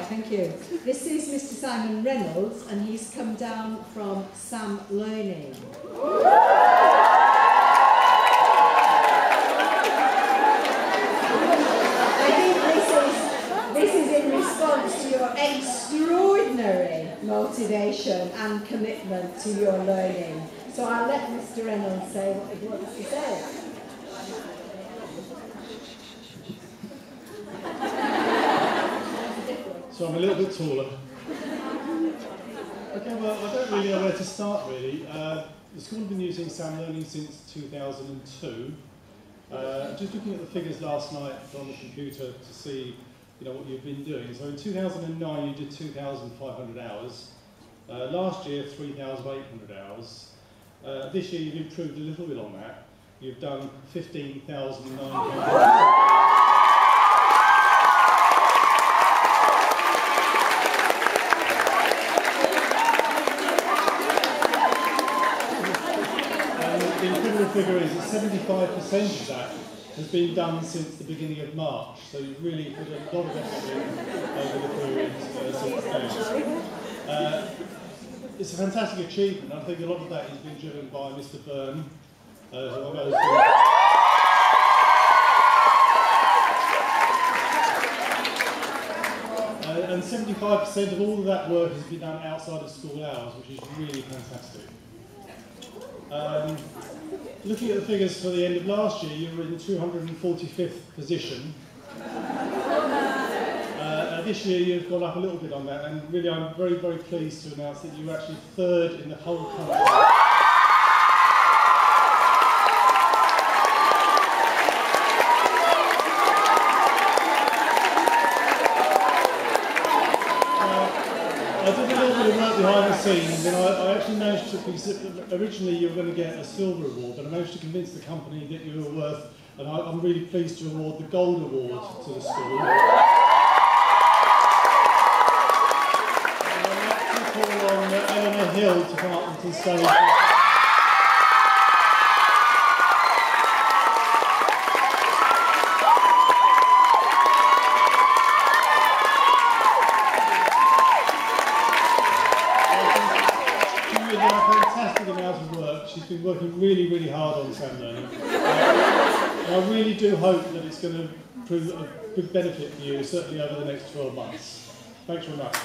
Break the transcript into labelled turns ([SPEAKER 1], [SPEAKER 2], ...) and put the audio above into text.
[SPEAKER 1] thank you. This is Mr. Simon Reynolds, and he's come down from SAM Learning. I think this is in response to your extraordinary motivation and commitment to your learning. So I'll let Mr. Reynolds say what he wants to say.
[SPEAKER 2] So I'm a little bit taller. Okay, well, I don't really know where to start, really. The school has been using SAM Learning since 2002. Just looking at the figures last night on the computer to see, what you've been doing. So in 2009, you did 2,500 hours. Last year, 3,800 hours. This year, you've improved a little bit on that. You've done 15,900. The incredible figure is that 75% of that has been done since the beginning of March, so you've really put a lot of effort in over the period since then. It's a fantastic achievement. I think a lot of that has been driven by Mr. Byrne, who I know has and 75% of all of that work has been done outside of school hours, which is really fantastic. Looking at the figures for the end of last year, you were in the 245th position. This year you've gone up a little bit on that, and really I'm very, very pleased to announce that you were actually third in the whole country. I did a little bit of work behind the scenes, and I actually managed to, originally you were going to get a silver award, but I managed to convince the company that you were worth, and I'm really pleased to award the gold award to the school. And I'd like to call on Eleanor Hill to come up onto the stage. She's been working really, really hard on SAM Learning. And I really do hope that it's going to prove a big benefit for you, certainly over the next 12 months. Thanks very much.